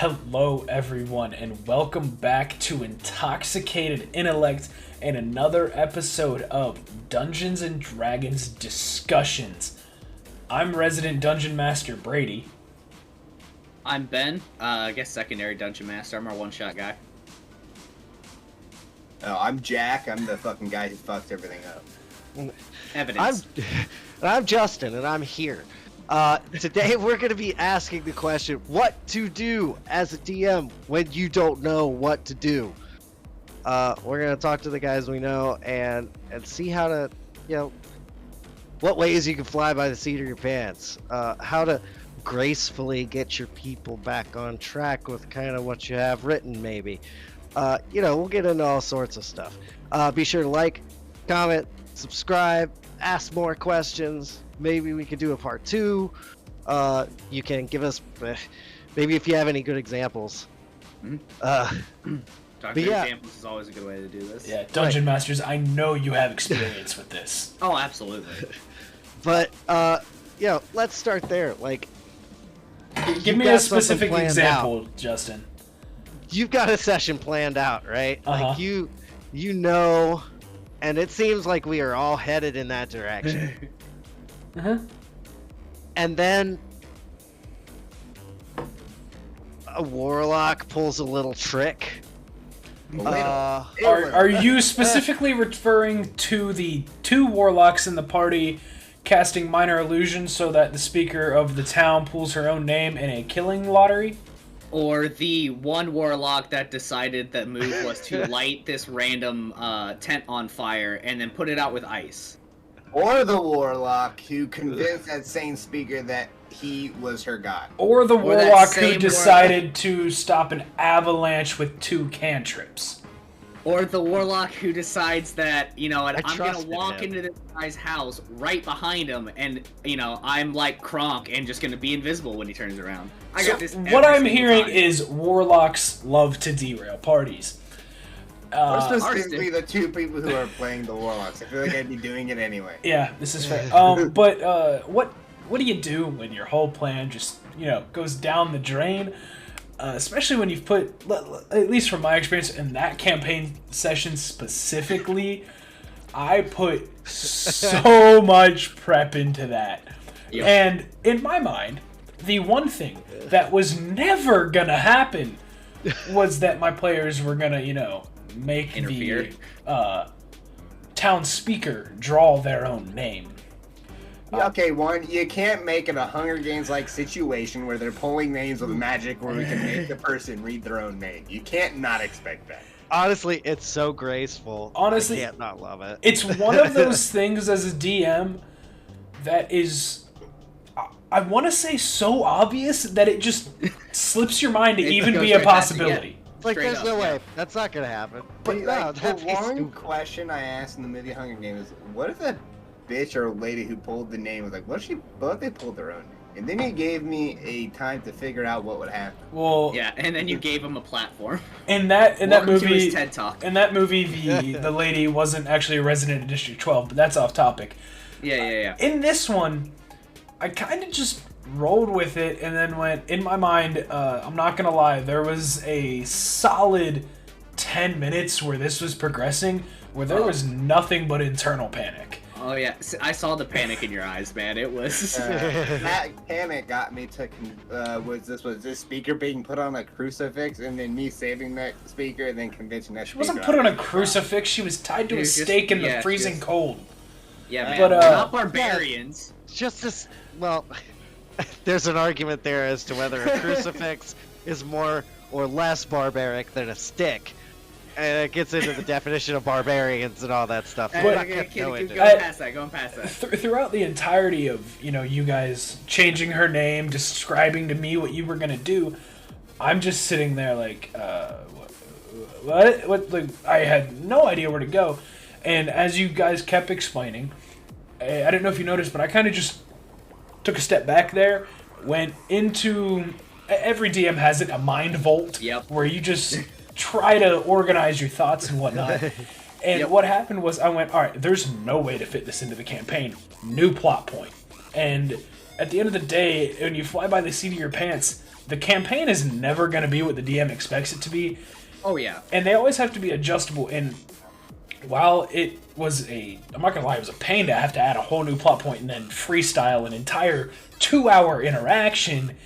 Hello, everyone, and welcome back to Intoxicated Intellect and another episode of Dungeons and Dragons Discussions. I'm resident Dungeon Master Brady. I'm Ben. I guess secondary Dungeon Master. I'm our one-shot guy. Oh, I'm Jack. I'm the fucking guy who fucks everything up. Evidence. I'm Justin, and I'm here. Today we're going to be asking the question, what to do as a DM when you don't know what to do. We're going to talk to the guys we know and see how to, what ways you can fly by the seat of your pants. How to gracefully get your people back on track with kind of what you have written, maybe. We'll get into all sorts of stuff. Be sure to like, comment, subscribe, ask more questions. Maybe we could do a part 2. You can give us, maybe if you have any good examples. Talking examples is always a good way to do this. Yeah, Dungeon Masters, I know you have experience with this. Oh, absolutely. But, let's start there. Like, give me a specific example, Justin. You've got a session planned out, right? Uh-huh. Like, you know, and it seems like we are all headed in that direction. Uh-huh. And then a warlock pulls a little trick. Are you specifically referring to the 2 warlocks in the party casting minor illusions so that the speaker of the town pulls her own name in a killing lottery? Or the one warlock that decided that move was to light this random tent on fire and then put it out with ice. Or the warlock who convinced that same speaker that he was her god. Or the warlock who decided to stop an avalanche with 2 cantrips. Or the warlock who decides that, I'm going to walk him into this guy's house right behind him and, I'm like Kronk and just going to be invisible when he turns around. I got this. What I'm hearing is warlocks love to derail parties. Or specifically the 2 people who are playing the warlocks. I feel like I'd be doing it anyway. Yeah, this is fair. But what do you do when your whole plan just, goes down the drain? Especially when you've put, at least from my experience in that campaign session specifically, I put so much prep into that. Yep. And in my mind, the one thing that was never gonna happen was that my players were gonna, make interfere. The town speaker draw their own name. Okay, one, you can't make it a Hunger Games-like situation where they're pulling names with magic where we can make the person read their own name. You can't not expect that. Honestly, it's so graceful. Honestly, I can't not love it. It's one of those things as a DM that is, I want to say, so obvious that it just slips your mind to even be a possibility. Like, there's no way. That's not going to happen. But no, the one question I asked in the movie Hunger Games is, what if that bitch or lady who pulled the name was like, what if they pulled their own name? And then he gave me a time to figure out what would happen. Well, yeah, and then you gave him a platform. In that movie, to his TED Talk. In that movie, the lady wasn't actually a resident of District 12, but that's off topic. Yeah. In this one, I kind of just rolled with it and then went, in my mind, I'm not gonna lie, there was a solid 10 minutes where this was progressing, where there was nothing but internal panic. Oh yeah, I saw the panic in your eyes, man. It was that panic got me to was this speaker being put on a crucifix and then me saving that speaker and then convincing that she wasn't put on a crucifix. She was tied to a stake in the freezing cold. Yeah, man. But we're not barbarians. Just this. Well, there's an argument there as to whether a crucifix is more or less barbaric than a stick. And it gets into the definition of barbarians and all that stuff. Going past that. Throughout the entirety of, you guys changing her name, describing to me what you were gonna do, I'm just sitting there like, what? Like, I had no idea where to go. And as you guys kept explaining, I don't know if you noticed, but I kind of just took a step back there, went into, every DM has it, a mind vault, where you just try to organize your thoughts and whatnot. And what happened was I went, all right, there's no way to fit this into the campaign. New plot point. And at the end of the day, when you fly by the seat of your pants, the campaign is never going to be what the DM expects it to be. Oh yeah. And they always have to be adjustable. And while it was I'm not going to lie, it was a pain to have to add a whole new plot point and then freestyle an entire 2-hour interaction,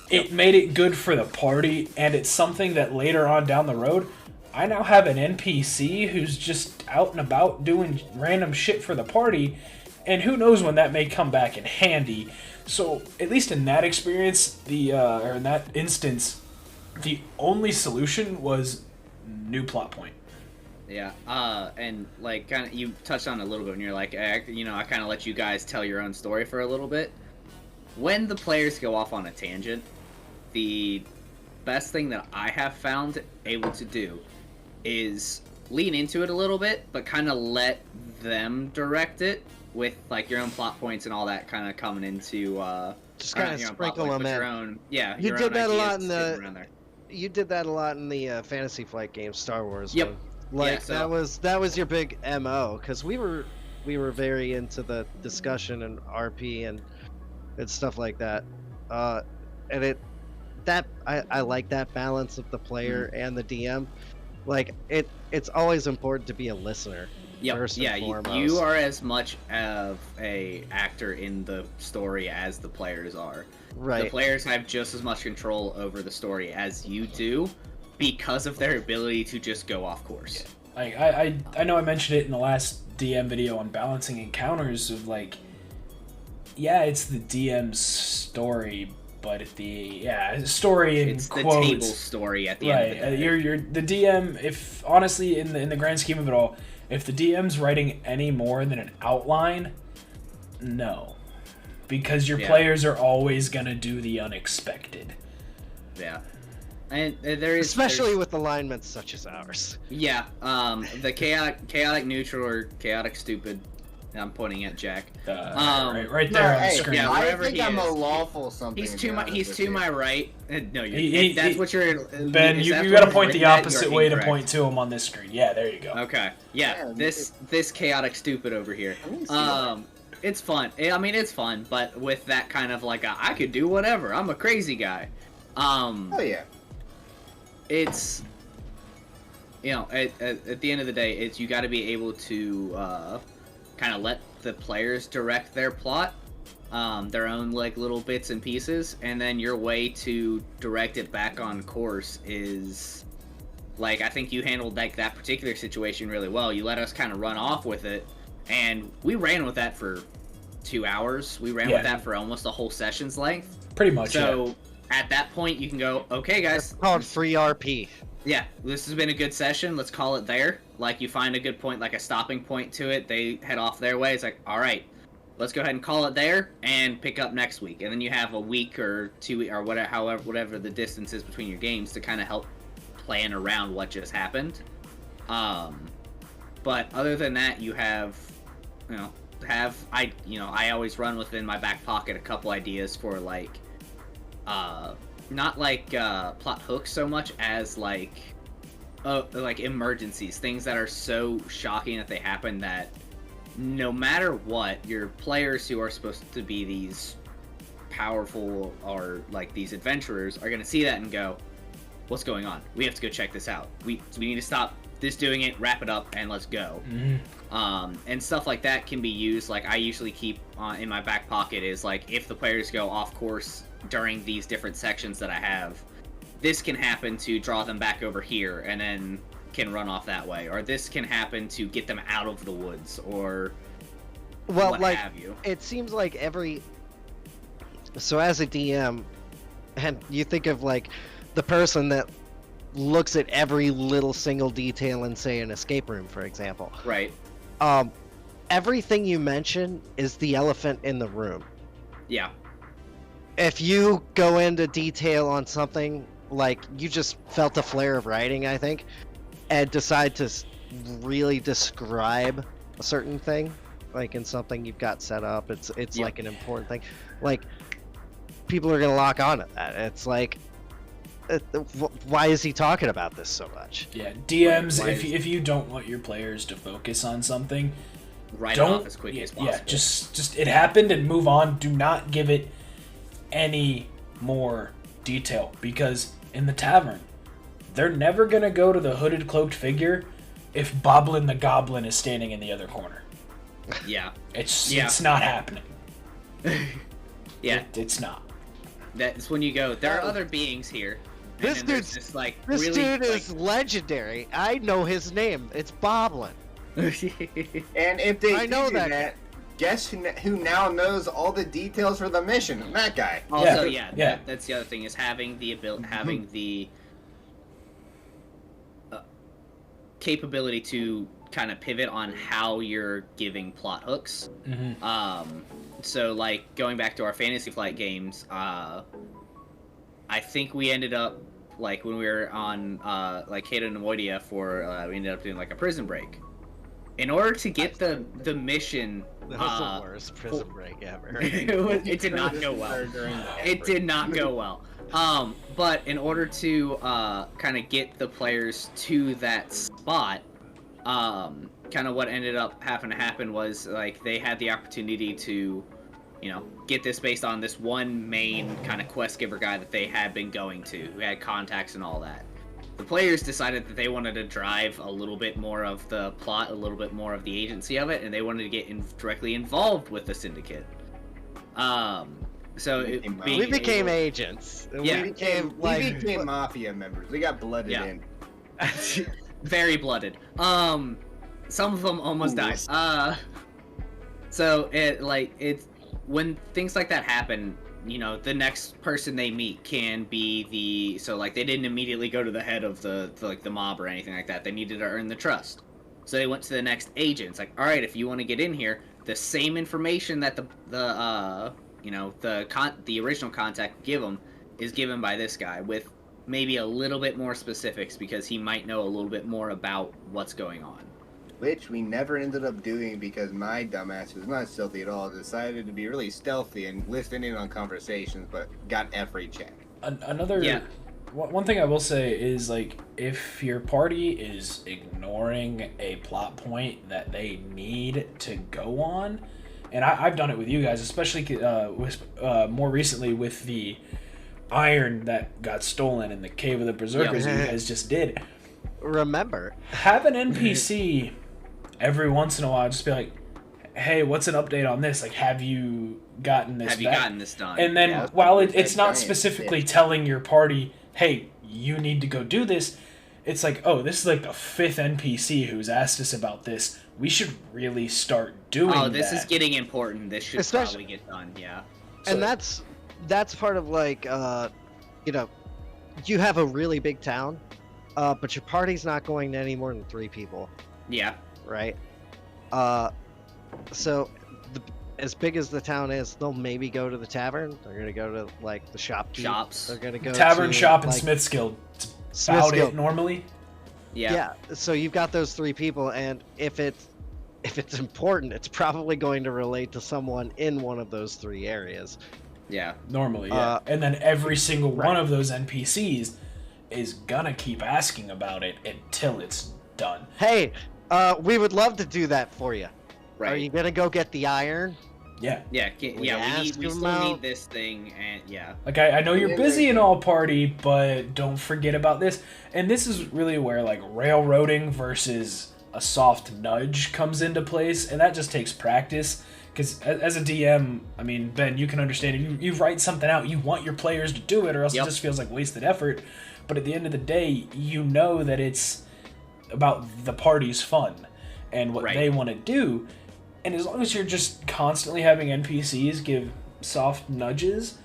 it made it good for the party. And it's something that later on down the road, I now have an NPC who's just out and about doing random shit for the party. And who knows when that may come back in handy. So, at least in that experience, or in that instance, the only solution was new plot point. Yeah, and like kind of you touched on it a little bit, and you're like, I kind of let you guys tell your own story for a little bit. When the players go off on a tangent, the best thing that I have found able to do is lean into it a little bit, but kind of let them direct it with like your own plot points and all that kind of coming into just kind of sprinkle them in. Your own, yeah, you your did own that a lot ideas in the. around there. You did that a lot in the Fantasy Flight game, Star Wars. Yep. One. Like Yeah, so- that was your big MO, because we were very into the discussion and RP and stuff like that. And I like that balance of the player and the DM. Like it's always important to be a listener. Yep. First and Yeah, foremost. you are as much of a actor in the story as the players are. Right. The players have just as much control over the story as you do because of their ability to just go off course. Like I know I mentioned it in the last DM video on balancing encounters of like, yeah, it's the DM's story, but story in It's the quotes. table story at the end of the day. You're the DM. If honestly, in the grand scheme of it all, if the DM's writing any more than an outline, no, because your players are always gonna do the unexpected. Yeah. And especially with alignments such as ours. Yeah, the chaotic neutral or chaotic stupid. I'm pointing at Jack. Right there on the screen. Yeah, I wherever think he I'm is. a lawful something. He's to to my right. No, He- what you're. Ben, you got to point the opposite way to point to him on this screen. Yeah, there you go. Okay. Yeah, this chaotic stupid over here. It's fun. I mean, it's fun, but with that kind of like I could do whatever. I'm a crazy guy. Oh yeah. It's at the end of the day, it's you got to be able to kind of let the players direct their plot, their own like little bits and pieces, and then your way to direct it back on course is like I think you handled like that particular situation really well. You let us kind of run off with it, and we ran with that for 2 hours. We ran with that for almost a whole session's length. Pretty much. So at that point, you can go, okay, guys. It's called free RP. Yeah, this has been a good session. Let's call it there. Like, you find a good point, like a stopping point to it. They head off their way. It's like, all right, let's go ahead and call it there and pick up next week. And then you have a week or 2 or whatever the distance is between your games to kind of help plan around what just happened. But other than that, you have, I always run within my back pocket a couple ideas for like, not like plot hooks so much as like emergencies, things that are so shocking that they happen that no matter what, your players who are supposed to be these powerful or like these adventurers are going to see that and go, what's going on? We have to go check this out. We need to stop this doing it, wrap it up, and let's go. Mm-hmm. And stuff like that can be used. Like I usually keep in my back pocket is like if the players go off course during these different sections that I have, this can happen to draw them back over here and then can run off that way, or this can happen to get them out of the woods, or what have you. It seems like so as a DM, and you think of like the person that looks at every little single detail in, say, an escape room, for example. Right. Everything you mention is the elephant in the room. Yeah. If you go into detail on something, like you just felt a flare of writing, I think, and decide to really describe a certain thing, like in something you've got set up, it's like an important thing. Like, people are gonna lock on to that. It's like, why is he talking about this so much? Yeah, DMs, if you don't want your players to focus on something, write it off as quickly as possible. Yeah, just it happened and move on. Do not give it any more detail, because in the tavern, they're never going to go to the hooded cloaked figure if Boblin the Goblin is standing in the other corner. Yeah. It's not happening. Yeah. It's not. That's when you go, there are other beings here. And This then there's dude's just, like, This really, dude is legendary. I know his name. It's Boblin. And if they I know do that that, guess who now knows all the details for the mission? That guy. Also, Yeah. that's the other thing, is having the capability to kind of pivot on how you're giving plot hooks. So, like, going back to our Fantasy Flight games, I think we ended up, like, when we were on, like, Cato and Voidia we ended up doing, like, a prison break. In order to get the mission... That was the worst prison break ever. it did not go well. It did not go well. But in order to kind of get the players to that spot, kind of what ended up having to happen was, like, they had the opportunity to, you know, get this based on this one main kind of quest giver guy that they had been going to, who had contacts and all that. The players decided that they wanted to drive a little bit more of the plot, a little bit more of the agency of it, and they wanted to get directly involved with the syndicate. So we became agents. Yeah. We became We became mafia members. We got blooded in. Very blooded. Some of them almost died. So it's when things like that happen, you know, the next person they meet can be they didn't immediately go to the head of the mob or anything like that. They needed to earn the trust. So they went to the next agent. It's like, all right, if you want to get in here, the same information that the original contact give them is given by this guy, with maybe a little bit more specifics, because he might know a little bit more about what's going on. Which we never ended up doing because my dumbass, who's not stealthy at all, decided to be really stealthy and listen in on conversations, but got every check. One thing I will say is, like, if your party is ignoring a plot point that they need to go on, and I've done it with you guys, especially more recently with the iron that got stolen in the Cave of the Berserkers that you guys just did. Remember, have an NPC every once in a while just be like, hey, what's an update on this? Like, have you gotten this gotten this done? And then while it's not specifically telling your party, hey, you need to go do this, it's like, oh, this is like the 5th NPC who's asked us about this. We should really start doing that. Oh, this is getting important. This should probably get done, yeah. And that's part of, like, you know, you have a really big town, but your party's not going to any more than 3 people. Yeah. Right? So, as big as the town is, they'll maybe go to the tavern. They're going to go to, like, the shops. They're going to go tavern, to, shop, and like, Smith's Guild. It's about it normally. Yeah. So you've got those 3 people, and if it's important, it's probably going to relate to someone in one of those 3 areas. Yeah. Normally, yeah. And then every single one of those NPCs is gonna keep asking about it until it's done. Hey, we would love to do that for you. Right. Are you gonna go get the iron? Yeah. We still need this thing, and yeah. Like, I know you're busy in all party, but don't forget about this. And this is really where, like, railroading versus a soft nudge comes into place, and that just takes practice. Because as a DM, I mean, Ben, you can understand it. You write something out, you want your players to do it, or else it just feels like wasted effort. But at the end of the day, you know that it's about the party's fun and what they want to do. And as long as you're just constantly having NPCs give soft nudges,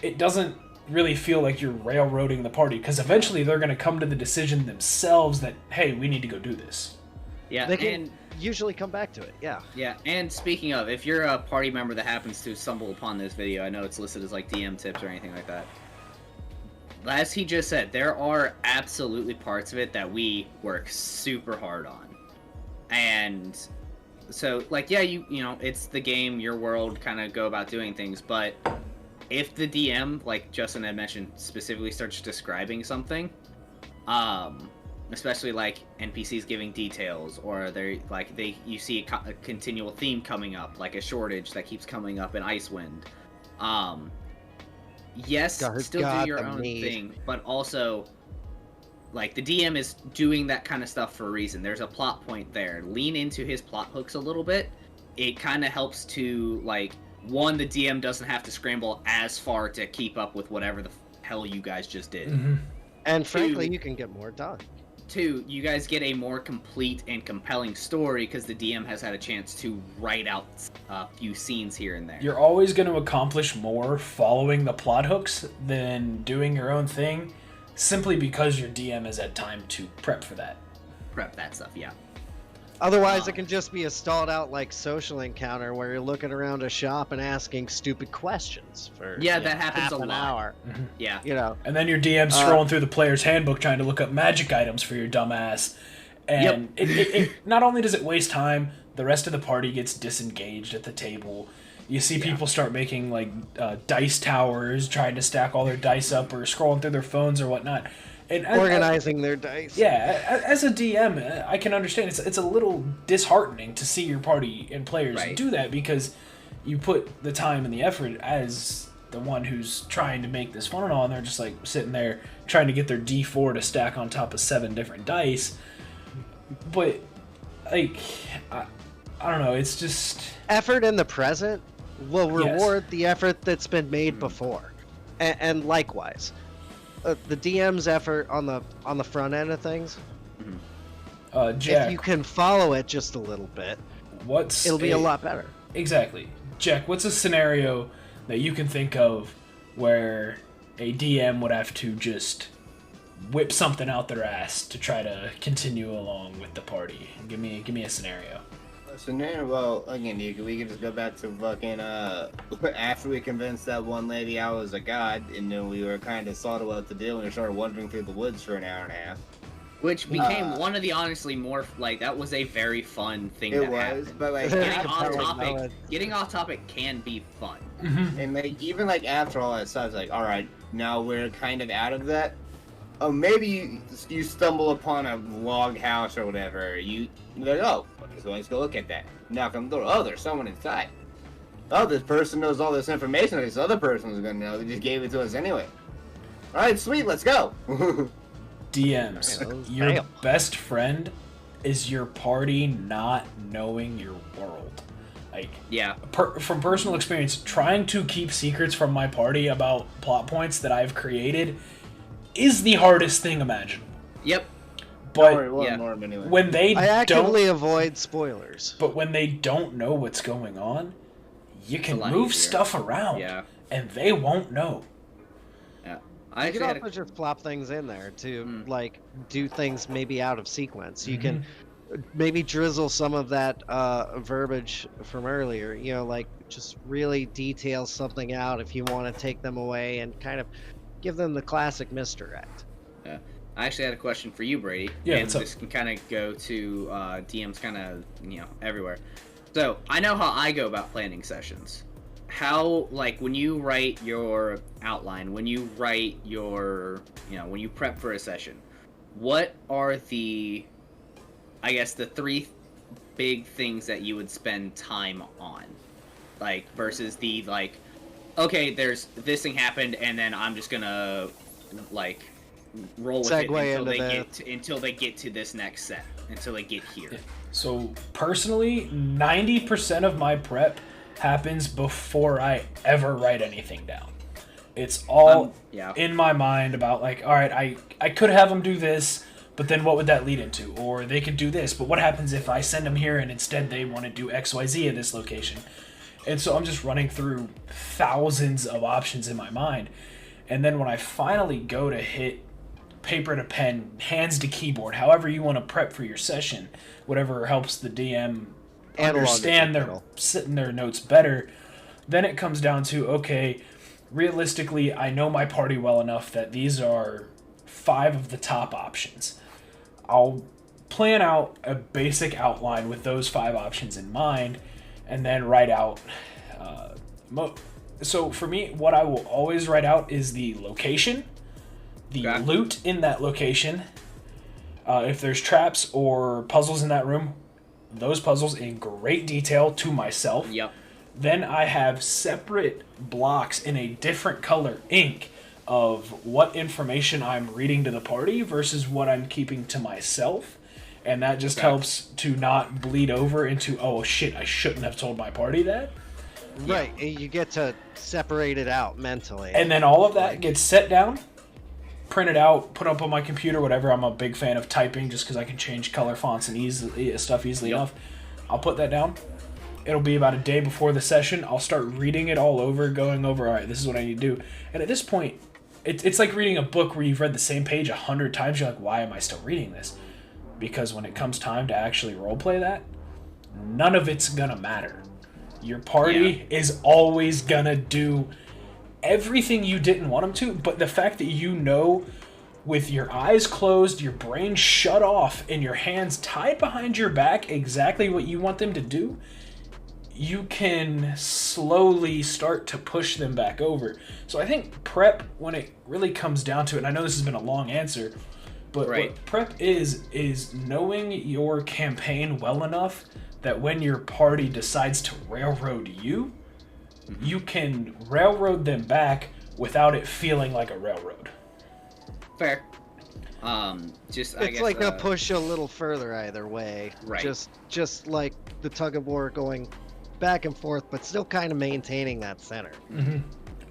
it doesn't really feel like you're railroading the party, because eventually they're going to come to the decision themselves that, hey, we need to go do this. Yeah, they can usually come back to it, yeah. Yeah, and speaking of, if you're a party member that happens to stumble upon this video, I know it's listed as, like, DM tips or anything like that. As he just said, there are absolutely parts of it that we work super hard on. And so, like, yeah, you know, it's the game, your world, kind of go about doing things, but if the DM, like Justin had mentioned, specifically starts describing something, especially like NPCs giving details, or you see a continual theme coming up, like a shortage that keeps coming up in Icewind, yes, God, still God, do your the own meat. thing, but also, like, the DM is doing that kind of stuff for a reason. There's a plot point there. Lean into his plot hooks a little bit. It kind of helps to, like, one, the DM doesn't have to scramble as far to keep up with whatever the hell you guys just did. Mm-hmm. And frankly, Two- you can get more done. Two, you guys get a more complete and compelling story because the DM has had a chance to write out a few scenes here and there. You're always going to accomplish more following the plot hooks than doing your own thing, simply because your DM has had time to prep for that. Prep that stuff, yeah. Otherwise, it can just be a stalled out like social encounter where you're looking around a shop and asking stupid questions for Yeah, that happens half a an lot. hour. Yeah. You know, And then your DM's scrolling through the player's handbook trying to look up magic items for your dumbass. And it not only does it waste time, the rest of the party gets disengaged at the table. You see people start making like dice towers, trying to stack all their dice up or scrolling through their phones or whatnot. And organizing their dice. Yeah, as a DM, I can understand it's a little disheartening to see your party and players do that because you put the time and the effort as the one who's trying to make this fun and all, and they're just like sitting there trying to get their D4 to stack on top of 7 different dice. But like, I don't know. It's just Effort in the present will reward the effort that's been made before, and likewise. The DM's effort on the front end of things, Jack, if you can follow it just a little bit, it'll be a lot better. Exactly. Jack, what's a scenario that you can think of where a DM would have to just whip something out their ass to try to continue along with the party? Give me a scenario. Scenario, well, again, we can just go back to fucking, after we convinced that one lady I was a god, and then we were kind of saw what to do, and we started wandering through the woods for an hour and a half. Which became one of the honestly more, like, that was a very fun thing that happened. But, like, Getting off topic can be fun. And, like, even, like, after all that stuff, it's like, alright, now we're kind of out of that. Oh, maybe you stumble upon a log house or whatever. You're like, oh, okay, so let's go look at that. Knock on the door. Oh, there's someone inside. Oh, this person knows all this information that this other person was going to know. They just gave it to us anyway. Alright, sweet, let's go. DMs, your best friend is your party not knowing your world. Like, from personal experience, trying to keep secrets from my party about plot points that I've created is the hardest thing imaginable. Yep. But when they I actively avoid spoilers. But when they don't know what's going on, you can move stuff around, and they won't know. You can also just plop things in there to like do things maybe out of sequence. You can maybe drizzle some of that verbiage from earlier. You know, like just really detail something out if you want to take them away and kind of give them the classic misdirect. Yeah. I actually had a question for you, Brady. Yeah, and this can kind of go to DMs kind of, everywhere. So, I know how I go about planning sessions. How, like, when you write your outline, when you write your, when you prep for a session, what are the 3 big things that you would spend time on? Like, versus the, like, okay, there's this thing happened, and then I'm just gonna, like, roll with it until they get to this next set, until they get here. So personally, 90% of my prep happens before I ever write anything down. It's all in my mind about like, all right, I could have them do this, but then what would that lead into? Or they could do this, but what happens if I send them here and instead they want to do XYZ at this location? And so I'm just running through thousands of options in my mind. And then when I finally go to hit paper to pen, hands to keyboard, however you want to prep for your session, whatever helps the DM understand their notes better, then it comes down to, okay, realistically, I know my party well enough that these are 5 of the top options. I'll plan out a basic outline with those 5 options in mind, and then write out so for me, what I will always write out is the location, the loot in that location, if there's traps or puzzles in that room, those puzzles in great detail to myself. Yep. Then I have separate blocks in a different color ink of what information I'm reading to the party versus what I'm keeping to myself. And that just helps to not bleed over into, oh shit, I shouldn't have told my party that. Right, and you get to separate it out mentally. And then all of that gets set down, printed out, put up on my computer, whatever. I'm a big fan of typing just because I can change color fonts and stuff easily enough. I'll put that down. It'll be about a day before the session. I'll start reading it all over, going over, all right, this is what I need to do. And at this point, it's like reading a book where you've read the same page 100 times. You're like, why am I still reading this? Because when it comes time to actually roleplay that, none of it's gonna matter. Your party is always gonna do everything you didn't want them to, but the fact that you know, with your eyes closed, your brain shut off, and your hands tied behind your back exactly what you want them to do, you can slowly start to push them back over. So I think prep, when it really comes down to it, and I know this has been a long answer, but what prep is knowing your campaign well enough that when your party decides to railroad you, you can railroad them back without it feeling like a railroad. Fair. It's like a push a little further either way. Right. Just like the tug of war going back and forth, but still kind of maintaining that center. Mm-hmm.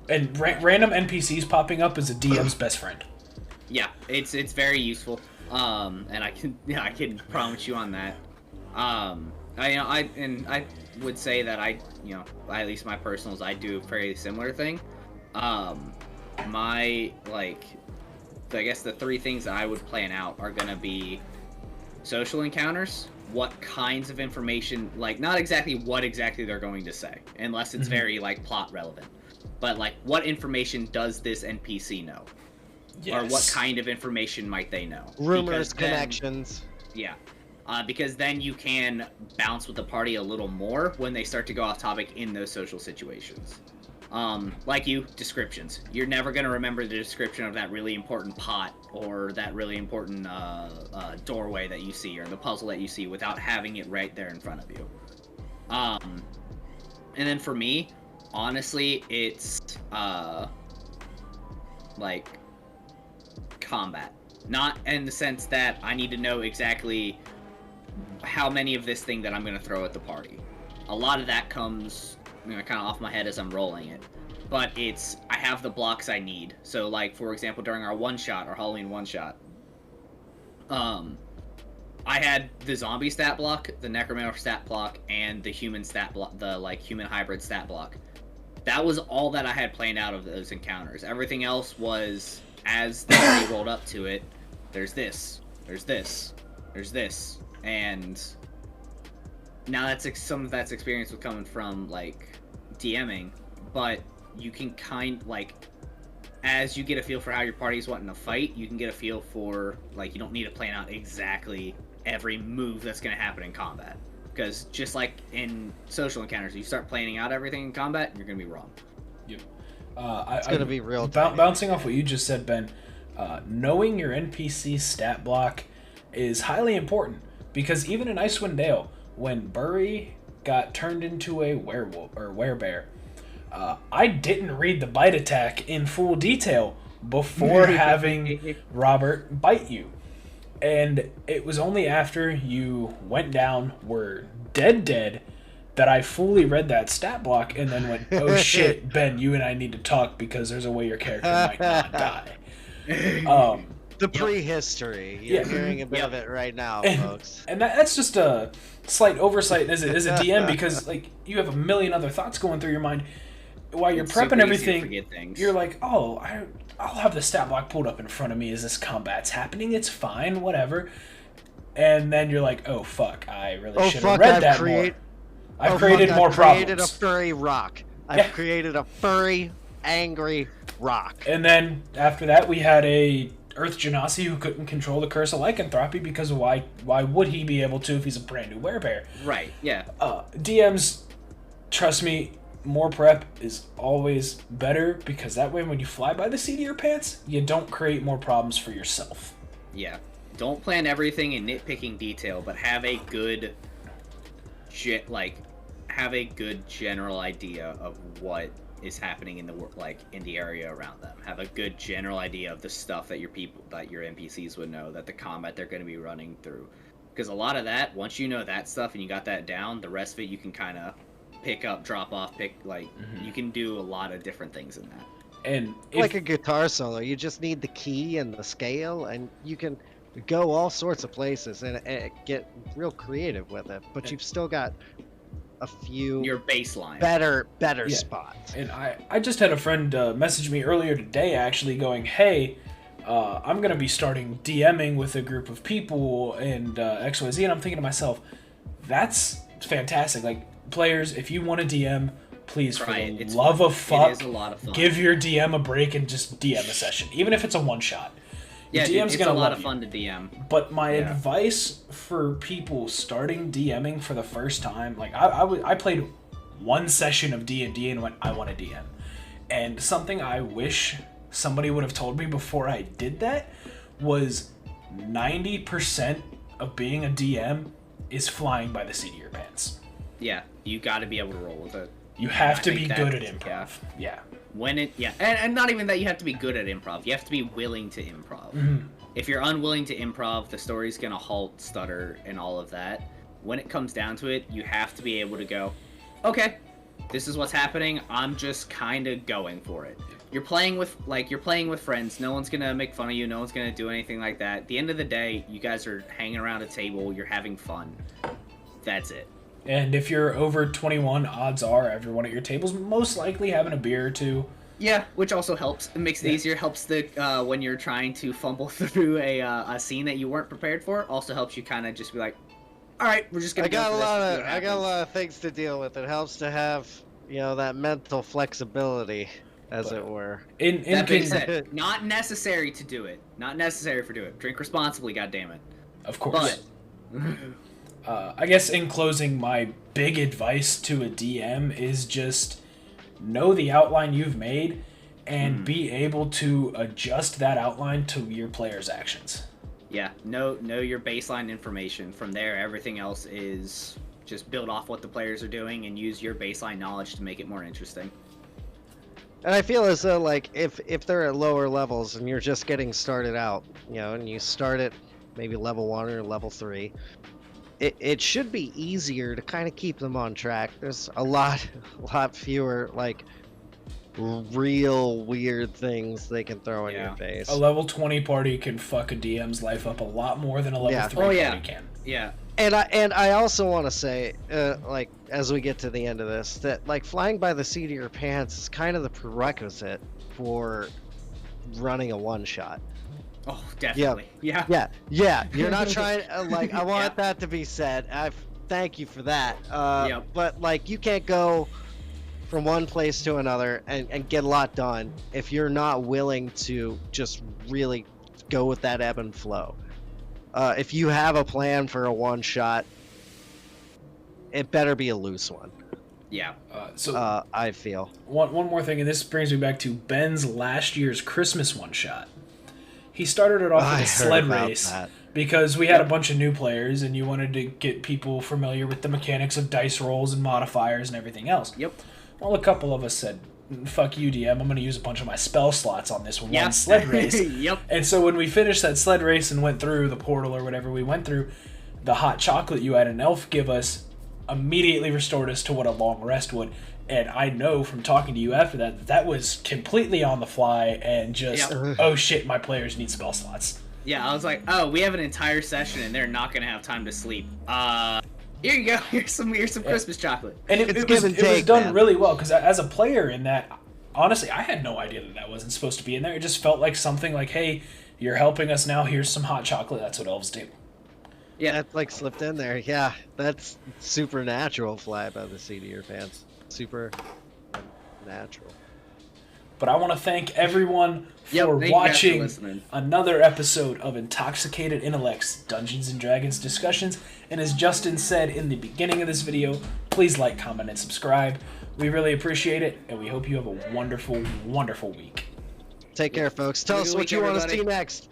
And random NPCs popping up is a DM's best friend. Yeah, it's very useful. And I can promise you on that. I would say that at least my personals, I do a very similar thing. I guess the three things that I would plan out are gonna be social encounters, what kinds of information, like not exactly what exactly they're going to say, unless it's very like plot relevant, but like what information does this NPC know? Yes. Or what kind of information might they know? Rumors, connections. Yeah. Because then you can bounce with the party a little more when they start to go off topic in those social situations. Descriptions. You're never going to remember the description of that really important pot or that really important doorway that you see or the puzzle that you see without having it right there in front of you. And then for me, honestly, it's combat. Not in the sense that I need to know exactly how many of this thing that I'm going to throw at the party. A lot of that comes kind of off my head as I'm rolling it. But I have the blocks I need. So, like, for example, during our one-shot, our Halloween one-shot, I had the zombie stat block, the necromancer stat block, and the human stat block, the, human hybrid stat block. That was all that I had planned out of those encounters. Everything else was, as the party rolled up to it, there's this, there's this, there's this, and now some of that's experience with coming from DMing, but you can as you get a feel for how your party's wanting to fight, you can get a feel for you don't need to plan out exactly every move that's going to happen in combat, because just like in social encounters, you start planning out everything in combat, you're going to be wrong. Yep. It's going to be real bouncing off what you just said, Ben. Knowing your NPC stat block is highly important, because even in Icewind Dale, when Burry got turned into a werewolf or werebear, I didn't read the bite attack in full detail before having Robert bite you. And it was only after you went down, were dead, that I fully read that stat block and then went, oh shit, Ben, you and I need to talk because there's a way your character might not die. The prehistory. You're hearing a bit of it right now, folks. And that's just a slight oversight as a DM, because you have a million other thoughts going through your mind while you're prepping everything. You're like, oh, I'll have the stat block pulled up in front of me as this combat's happening. It's fine, whatever. And then you're like, oh fuck, I really should have read that more. I've created more problems. I've created a furry rock. I've created a furry, angry rock. And then after that, we had a Earth Genasi who couldn't control the curse of lycanthropy, because why would he be able to if he's a brand new werebear? Right, yeah. DMs, trust me, more prep is always better, because that way when you fly by the seat of your pants, you don't create more problems for yourself. Yeah. Don't plan everything in nitpicking detail, but have a good have a good general idea of what is happening in the in the area around them. Have a good general idea of the stuff that your NPCs would know, that the combat they're going to be running through. Because a lot of that, once you know that stuff and you got that down, the rest of it you can kind of pick up, drop off, you can do a lot of different things in that. And like a guitar solo, you just need the key and the scale, and you can go all sorts of places and get real creative with it. But you've still got a few your baseline better spots. And I just had a friend message me earlier today, actually, going, "Hey, I'm gonna be starting DMing with a group of people and XYZ," and I'm thinking to myself, "That's fantastic! Like, players, if you want to DM." Please, for the love of fuck, it is a lot of fun. Give your DM a break and just DM a session, even if it's a one-shot. Yeah, DM's it's gonna a lot of you. fun to DM. But my advice for people starting DMing for the first time, like I played one session of D&D and went, I want to DM. And something I wish somebody would have told me before I did that was 90% of being a DM is flying by the seat of your pants. Yeah, you got to be able to roll with it. You have to be good at improv. Yeah. And not even that you have to be good at improv. You have to be willing to improv. Mm-hmm. If you're unwilling to improv, the story's gonna halt, stutter, and all of that. When it comes down to it, you have to be able to go, okay, this is what's happening. I'm just kind of going for it. You're playing with friends. No one's gonna make fun of you. No one's gonna do anything like that. At the end of the day, you guys are hanging around a table. You're having fun. That's it. And if you're over 21, odds are everyone at your table's most likely having a beer or two. Yeah, which also helps. It makes it easier. Helps when you're trying to fumble through a scene that you weren't prepared for. Also helps you kind of just be like, all right, we're just gonna. I got a lot of things to deal with. It helps to have that mental flexibility, as it were. That being said, not necessary to do it. Not necessary for do it. Drink responsibly, goddammit. Of course. But I guess in closing, my big advice to a DM is just know the outline you've made and be able to adjust that outline to your player's actions. Yeah, know your baseline information. From there, everything else is just build off what the players are doing and use your baseline knowledge to make it more interesting. And I feel as though, like, if they're at lower levels and you're just getting started out, and you start at maybe level 1 or level 3, it should be easier to kind of keep them on track. There's a lot fewer, like, real weird things they can throw in your face. A level 20 party can fuck a DM's life up a lot more than a level 3 party can. Yeah. And I also want to say, like, as we get to the end of this, that, like, flying by the seat of your pants is kind of the prerequisite for running a one-shot. Oh, definitely. Yeah. You're not trying, like, I want that to be said. I thank you for that. But, like, you can't go from one place to another and get a lot done if you're not willing to just really go with that ebb and flow. If you have a plan for a one shot, it better be a loose one. Yeah. I feel one more thing, and this brings me back to Ben's last year's Christmas one shot. He started it off with a sled race because we had a bunch of new players, and you wanted to get people familiar with the mechanics of dice rolls and modifiers and everything else. Yep. Well, a couple of us said, fuck you, DM, I'm going to use a bunch of my spell slots on this one sled race. Yep. And so when we finished that sled race and went through the portal or whatever we went through, the hot chocolate you had an elf give us immediately restored us to what a long rest would. And I know from talking to you after that was completely on the fly and just, oh shit, my players need spell slots. Yeah, I was like, oh, we have an entire session and they're not going to have time to sleep. Here you go. Here's some Christmas chocolate. And it was done really well, because as a player in that, honestly, I had no idea that wasn't supposed to be in there. It just felt like something like, hey, you're helping us now, here's some hot chocolate. That's what elves do. Yeah, that's like slipped in there. Yeah, that's supernatural. Fly by the seat of your pants. Super natural. But I want to thank everyone for watching another episode of Intoxicated Intellects Dungeons & Dragons discussions. And as Justin said in the beginning of this video, please like, comment, and subscribe. We really appreciate it, and we hope you have a wonderful, wonderful week. Take care, folks. Tell us what you want to see next.